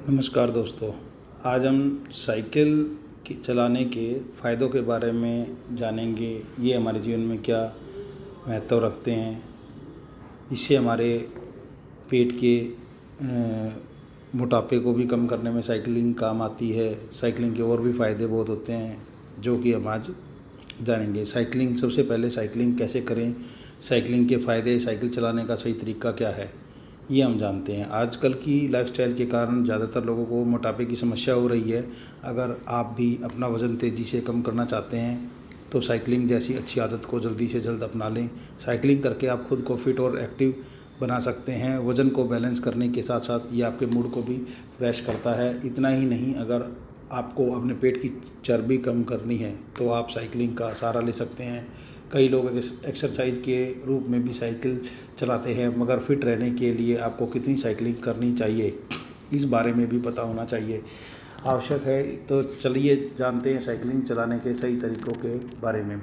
नमस्कार दोस्तों। आज हम साइकिल चलाने के फ़ायदों के बारे में जानेंगे। ये हमारे जीवन में क्या महत्व रखते हैं। इससे हमारे पेट के मोटापे को भी कम करने में साइकिलिंग काम आती है। साइकिलिंग के और भी फ़ायदे बहुत होते हैं जो कि हम आज जानेंगे। साइकिलिंग, सबसे पहले साइकिलिंग कैसे करें, साइकिलिंग के फ़ायदे, साइकिल चलाने का सही तरीका क्या है, ये हम जानते हैं। आजकल की लाइफस्टाइल के कारण ज़्यादातर लोगों को मोटापे की समस्या हो रही है। अगर आप भी अपना वज़न तेज़ी से कम करना चाहते हैं तो साइकिलिंग जैसी अच्छी आदत को जल्दी से जल्द अपना लें। साइकिलिंग करके आप खुद को फिट और एक्टिव बना सकते हैं। वज़न को बैलेंस करने के साथ साथ ये आपके मूड को भी फ्रेश करता है। इतना ही नहीं, अगर आपको अपने पेट की चर्बी कम करनी है तो आप साइकिलिंग का सहारा ले सकते हैं। कई लोग एक्सरसाइज के रूप में भी साइकिल चलाते हैं, मगर फिट रहने के लिए आपको कितनी साइकिलिंग करनी चाहिए इस बारे में भी पता होना चाहिए, आवश्यक है। तो चलिए जानते हैं साइकिलिंग चलाने के सही तरीक़ों के बारे में।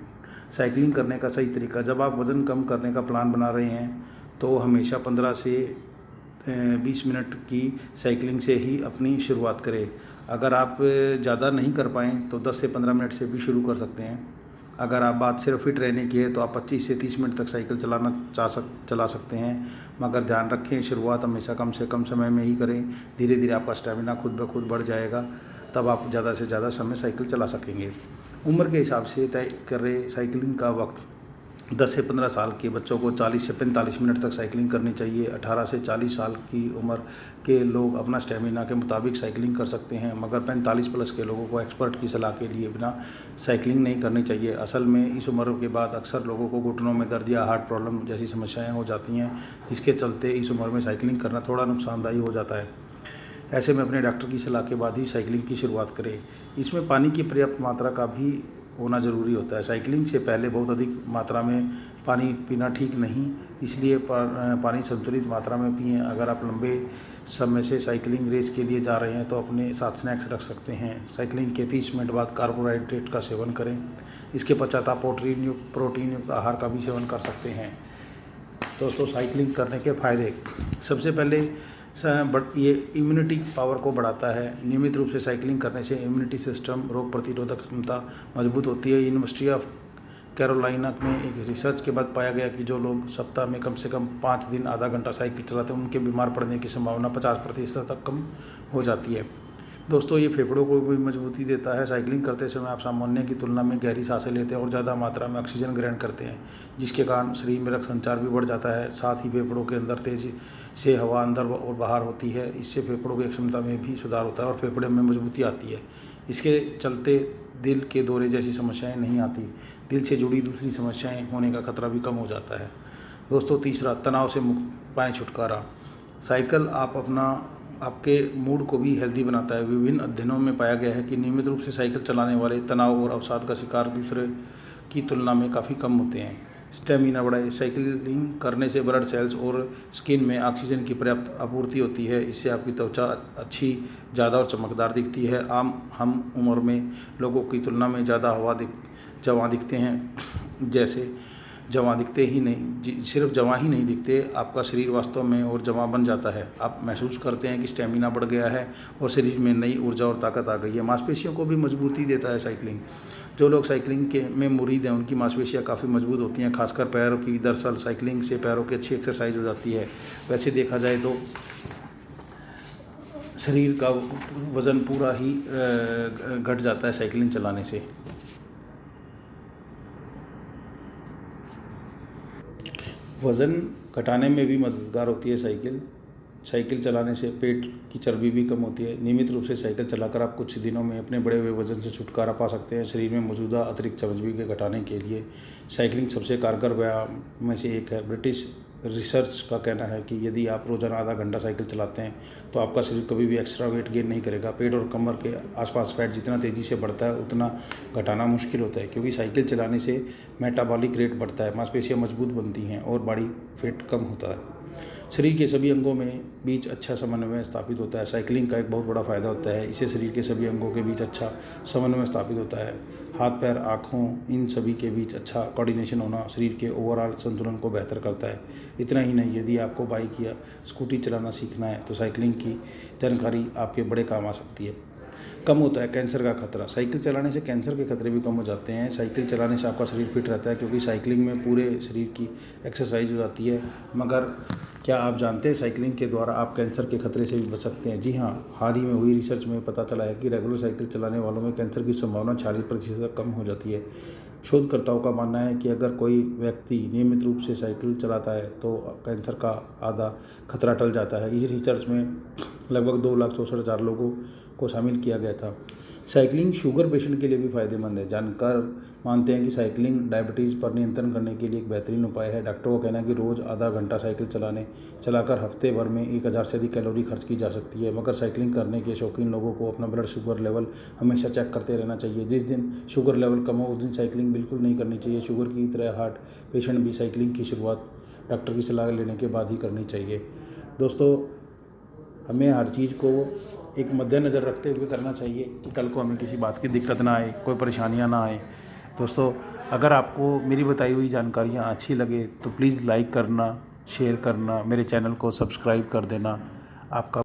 साइकिलिंग करने का सही तरीका, जब आप वज़न कम करने का प्लान बना रहे हैं तो हमेशा 15 से 20 मिनट की साइकिलिंग से ही अपनी शुरुआत करें। अगर आप ज़्यादा नहीं कर पाएँ तो 10 से 15 मिनट से भी शुरू कर सकते हैं। अगर आप बात सिर्फ फिट रहने की है तो आप 25 से 30 मिनट तक साइकिल चला सकते हैं, मगर ध्यान रखें शुरुआत हमेशा कम से कम समय में ही करें। धीरे धीरे आपका स्टेमिना खुद ब खुद बढ़ जाएगा, तब आप ज़्यादा से ज़्यादा समय साइकिल चला सकेंगे। उम्र के हिसाब से तय करें साइकिलिंग का वक्त। 10 से 15 साल के बच्चों को 40 से 45 मिनट तक साइकिलिंग करनी चाहिए। 18 से 40 साल की उम्र के लोग अपना स्टेमिना के मुताबिक साइकिलिंग कर सकते हैं, मगर 45 प्लस के लोगों को एक्सपर्ट की सलाह के लिए बिना साइकिलिंग नहीं करनी चाहिए। असल में इस उम्र के बाद अक्सर लोगों को घुटनों में दर्द या हार्ट प्रॉब्लम जैसी समस्याएं हो जाती हैं, जिसके चलते इस उम्र में साइकिलिंग करना थोड़ा नुकसानदायी हो जाता है। ऐसे में अपने डॉक्टर की सलाह के बाद ही साइकिलिंग की शुरुआत करें। इसमें पानी की पर्याप्त मात्रा का भी होना ज़रूरी होता है। साइकिलिंग से पहले बहुत अधिक मात्रा में पानी पीना ठीक नहीं, इसलिए पानी संतुलित मात्रा में पिएं। अगर आप लंबे समय से साइकिलिंग रेस के लिए जा रहे हैं तो अपने साथ स्नैक्स रख सकते हैं। साइकिलिंग के 30 मिनट बाद कार्बोहाइड्रेट का सेवन करें। इसके पश्चात आप प्रोटीन युक्त आहार का भी सेवन कर सकते हैं। दोस्तों, साइकिलिंग करने के फ़ायदे, सबसे पहले बट ये इम्यूनिटी पावर को बढ़ाता है। नियमित रूप से साइकिलिंग करने से इम्यूनिटी सिस्टम, रोग प्रतिरोधक क्षमता मजबूत होती है। यूनिवर्सिटी ऑफ कैरोलिना में एक रिसर्च के बाद पाया गया कि जो लोग सप्ताह में कम से कम 5 दिन आधा घंटा साइकिल चलाते हैं उनके बीमार पड़ने की संभावना 50% तक कम हो जाती है। दोस्तों, ये फेफड़ों को भी मजबूती देता है। साइकिलिंग करते समय आप सामान्य की तुलना में गहरी सांसें लेते हैं और ज़्यादा मात्रा में ऑक्सीजन ग्रहण करते हैं, जिसके कारण शरीर में रक्त संचार भी बढ़ जाता है। साथ ही फेफड़ों के अंदर तेज़ी से हवा अंदर और बाहर होती है। इससे फेफड़ों की क्षमता में भी सुधार होता है और फेफड़े में मजबूती आती है। इसके चलते दिल के दौरे जैसी समस्याएं नहीं आती। दिल से जुड़ी दूसरी समस्याएं होने का खतरा भी कम हो जाता है। दोस्तों, तीसरा, तनाव से मुक्त पाएँ छुटकारा। साइकिल आपके मूड को भी हेल्दी बनाता है। विभिन्न अध्ययनों में पाया गया है कि नियमित रूप से साइकिल चलाने वाले तनाव और अवसाद का शिकार दूसरे की तुलना में काफ़ी कम होते हैं। स्टेमिना बढ़ाए, साइकिलिंग करने से ब्लड सेल्स और स्किन में ऑक्सीजन की पर्याप्त आपूर्ति होती है। इससे आपकी त्वचा अच्छी, ज़्यादा और चमकदार दिखती है। हम उम्र में लोगों की तुलना में ज़्यादा जवां दिखते हैं। जैसे जवां दिखते ही नहीं, सिर्फ जवां ही नहीं दिखते, आपका शरीर वास्तव में और जवां बन जाता है। आप महसूस करते हैं कि स्टेमिना बढ़ गया है और शरीर में नई ऊर्जा और ताकत आ गई है। मांसपेशियों को भी मजबूती देता है साइकिलिंग। जो लोग साइकिलिंग के में मुरीद हैं उनकी मांसपेशियां काफ़ी मजबूत होती हैं, खासकर पैरों की। दरअसल साइकिलिंग से पैरों की अच्छी एक्सरसाइज हो जाती है। वैसे देखा जाए तो शरीर का वज़न पूरा ही घट जाता है साइकिलिंग चलाने से। वज़न घटाने में भी मददगार होती है साइकिल। साइकिल चलाने से पेट की चर्बी भी कम होती है। नियमित रूप से साइकिल चलाकर आप कुछ दिनों में अपने बढ़े हुए वज़न से छुटकारा पा सकते हैं। शरीर में मौजूदा अतिरिक्त चर्बी के घटाने के लिए साइकिलिंग सबसे कारगर व्यायाम में से एक है। ब्रिटिश रिसर्च का कहना है कि यदि आप रोज़ाना आधा घंटा साइकिल चलाते हैं तो आपका शरीर कभी भी एक्स्ट्रा वेट गेन नहीं करेगा। पेट और कमर के आसपास फैट जितना तेज़ी से बढ़ता है उतना घटाना मुश्किल होता है, क्योंकि साइकिल चलाने से मेटाबॉलिक रेट बढ़ता है, मांसपेशियां मजबूत बनती हैं और बॉडी फैट कम होता है। शरीर के सभी अंगों में बीच अच्छा समन्वय स्थापित होता है। साइकिलिंग का एक बहुत बड़ा फ़ायदा होता है, इससे शरीर के सभी अंगों के बीच अच्छा समन्वय स्थापित होता है। हाथ पैर आँखों इन सभी के बीच अच्छा कोऑर्डिनेशन होना शरीर के ओवरऑल संतुलन को बेहतर करता है। इतना ही नहीं, यदि आपको बाइक या स्कूटी चलाना सीखना है तो साइकिलिंग की जानकारी आपके बड़े काम आ सकती है। कम होता है कैंसर का खतरा। साइकिल चलाने से कैंसर के खतरे भी कम हो जाते हैं। साइकिल चलाने से आपका शरीर फिट रहता है, क्योंकि साइकिलिंग में पूरे शरीर की एक्सरसाइज हो जाती है। मगर क्या आप जानते हैं साइकिलिंग के द्वारा आप कैंसर के खतरे से भी बच सकते हैं? जी हाँ, हाल ही में हुई रिसर्च में पता चला है कि रेगुलर साइकिल चलाने वालों में कैंसर की संभावना 40% तक कम हो जाती है। शोधकर्ताओं का मानना है कि अगर कोई व्यक्ति नियमित रूप से साइकिल चलाता है तो कैंसर का आधा खतरा टल जाता है। इस रिसर्च में लगभग 2,64,000 लोगों को शामिल किया गया था। साइकिलिंग शुगर पेशेंट के लिए भी फायदेमंद है। जानकार मानते हैं कि साइकिलिंग डायबिटीज़ पर नियंत्रण करने के लिए एक बेहतरीन उपाय है। डॉक्टरों का कहना है कि रोज़ आधा घंटा साइकिल चलाकर हफ्ते भर में 1,000 से अधिक कैलोरी खर्च की जा सकती है। मगर साइकिलिंग करने के शौकीन लोगों को अपना ब्लड शुगर लेवल हमेशा चेक करते रहना चाहिए। जिस दिन शुगर लेवल कम हो उस दिन साइकिलिंग बिल्कुल नहीं करनी चाहिए। शुगर की तरह हार्ट पेशेंट भी साइकिलिंग की शुरुआत डॉक्टर की सलाह लेने के बाद ही करनी चाहिए। दोस्तों, हमें हर चीज़ को एक मद्देनज़र रखते हुए करना चाहिए कि कल को हमें किसी बात की दिक्कत ना आए, कोई परेशानियां ना आए। दोस्तों, अगर आपको मेरी बताई हुई जानकारियां अच्छी लगे तो प्लीज़ लाइक करना, शेयर करना, मेरे चैनल को सब्सक्राइब कर देना। आपका